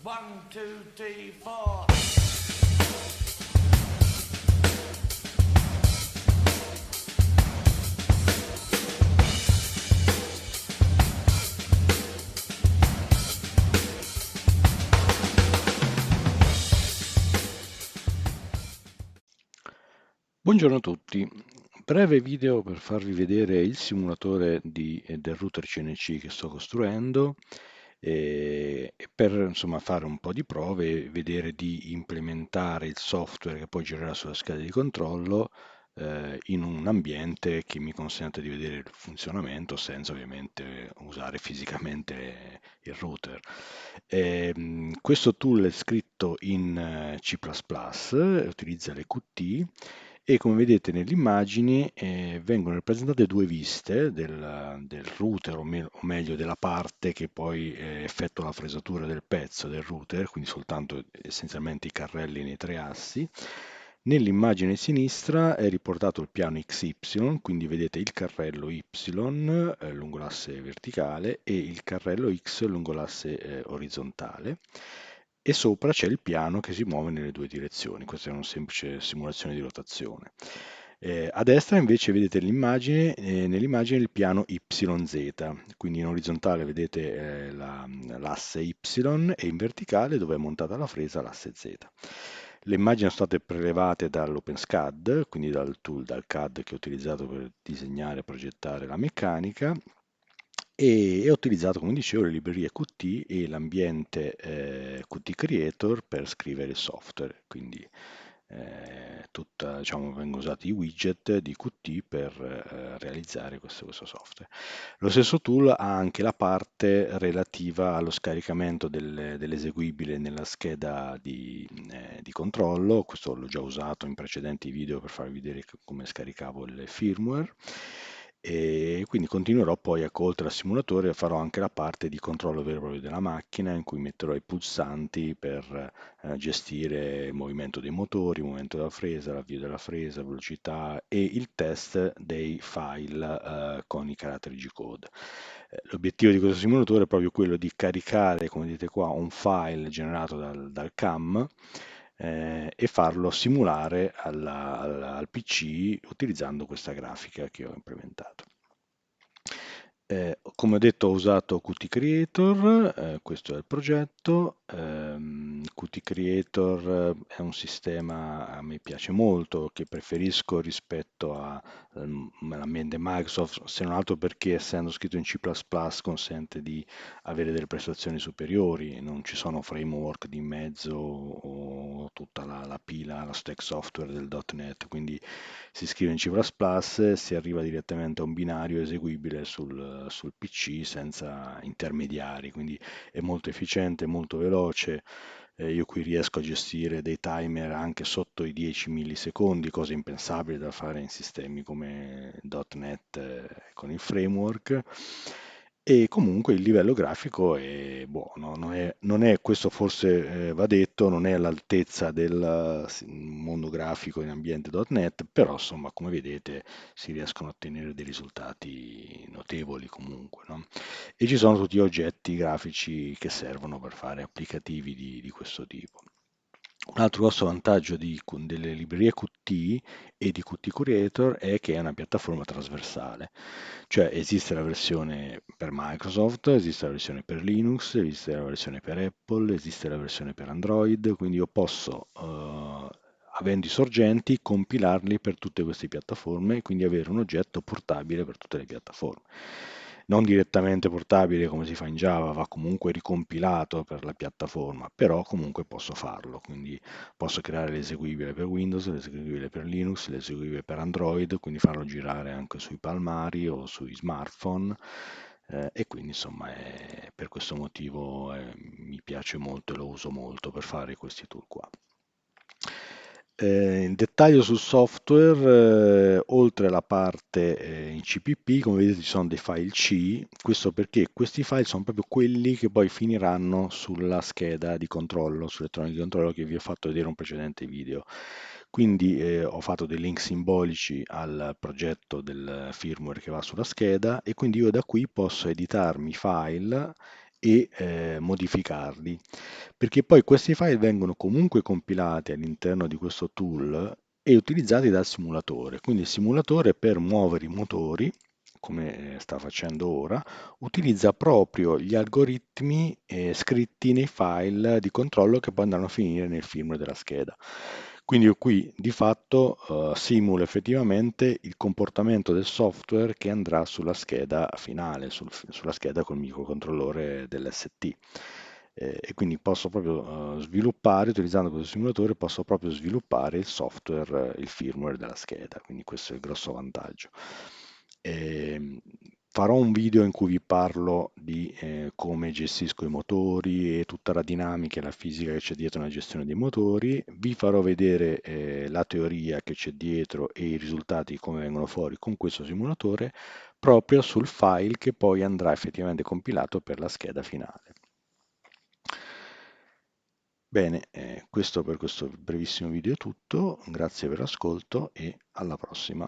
One, two, three, four. Buongiorno a tutti, breve video per farvi vedere il simulatore del router CNC che sto costruendo e per insomma fare un po' di prove e vedere di implementare il software che poi girerà sulla scheda di controllo in un ambiente che mi consente di vedere il funzionamento senza ovviamente usare fisicamente il router. Questo tool è scritto in C++, utilizza le Qt e come vedete nelle immagini vengono rappresentate due viste del router o meglio della parte che poi effettua la fresatura del pezzo del router, quindi soltanto essenzialmente i carrelli nei tre assi. Nell'immagine sinistra è riportato il piano XY, quindi vedete il carrello Y lungo l'asse verticale e il carrello X lungo l'asse orizzontale e sopra c'è il piano che si muove nelle due direzioni. Questa è una semplice simulazione di rotazione. A destra invece vedete l'immagine, nell'immagine il piano YZ, quindi in orizzontale vedete l'asse Y e in verticale dove è montata la fresa l'asse Z. Le immagini sono state prelevate dall'OpenSCAD, quindi dal tool, dal CAD che ho utilizzato per disegnare e progettare la meccanica e ho utilizzato, come dicevo, le librerie Qt e l'ambiente Qt Creator per scrivere il software, quindi diciamo, vengono usati i widget di Qt per realizzare questo software. Lo stesso tool ha anche la parte relativa allo scaricamento dell'eseguibile nella scheda di controllo, questo l'ho già usato in precedenti video per farvi vedere come scaricavo il firmware e quindi continuerò poi, ecco, oltre al simulatore, farò anche la parte di controllo vero e proprio della macchina in cui metterò i pulsanti per gestire il movimento dei motori, il movimento della fresa, l'avvio della fresa, velocità e il test dei file con i caratteri G-code. L'obiettivo di questo simulatore è proprio quello di caricare, come vedete qua, un file generato dal CAM e farlo simulare al PC utilizzando questa grafica che ho implementato. Come ho detto ho usato Qt Creator, questo è il progetto. Qt Creator è un sistema a me piace molto, che preferisco rispetto all'ambiente Microsoft, se non altro perché essendo scritto in C++ consente di avere delle prestazioni superiori, non ci sono framework di mezzo o tutta la pila, la stack software del .NET, quindi si scrive in C++, si arriva direttamente a un binario eseguibile sul PC senza intermediari, quindi è molto efficiente, molto veloce. Io qui riesco a gestire dei timer anche sotto i 10 millisecondi, cosa impensabile da fare in sistemi come .NET con il framework. E comunque il livello grafico è buono, non è questo forse va detto, non è all'altezza del mondo grafico in ambiente .NET, però insomma come vedete si riescono a ottenere dei risultati notevoli comunque, no? E ci sono tutti gli oggetti grafici che servono per fare applicativi di questo tipo. Un altro grosso vantaggio delle librerie Qt e di Qt Creator è che è una piattaforma trasversale, cioè esiste la versione per Microsoft, esiste la versione per Linux, esiste la versione per Apple, esiste la versione per Android, quindi io posso, avendo i sorgenti, compilarli per tutte queste piattaforme e quindi avere un oggetto portabile per tutte le piattaforme. Non direttamente portabile come si fa in Java, va comunque ricompilato per la piattaforma, però comunque posso farlo, quindi posso creare l'eseguibile per Windows, l'eseguibile per Linux, l'eseguibile per Android, quindi farlo girare anche sui palmari o sui smartphone. E quindi insomma per questo motivo mi piace molto e lo uso molto per fare questi tool qua. In dettaglio sul software, oltre alla parte in CPP, come vedete ci sono dei file C, questo perché questi file sono proprio quelli che poi finiranno sulla scheda di controllo, sull'elettronica di controllo che vi ho fatto vedere in un precedente video. Quindi ho fatto dei link simbolici al progetto del firmware che va sulla scheda e quindi io da qui posso editarmi i file e modificarli, perché poi questi file vengono comunque compilati all'interno di questo tool e utilizzati dal simulatore. Quindi il simulatore per muovere i motori, come sta facendo ora, utilizza proprio gli algoritmi scritti nei file di controllo che poi andranno a finire nel firmware della scheda. Quindi io qui di fatto simulo effettivamente il comportamento del software che andrà sulla scheda finale, sulla scheda col microcontrollore dell'ST. E quindi posso proprio sviluppare, utilizzando questo simulatore, posso proprio sviluppare il software, il firmware della scheda, quindi questo è il grosso vantaggio. Ehm, Farò un video in cui vi parlo di come gestisco i motori e tutta la dinamica e la fisica che c'è dietro nella gestione dei motori. Vi farò vedere la teoria che c'è dietro e i risultati come vengono fuori con questo simulatore, proprio sul file che poi andrà effettivamente compilato per la scheda finale. Bene, questo per questo brevissimo video è tutto, grazie per l'ascolto e alla prossima.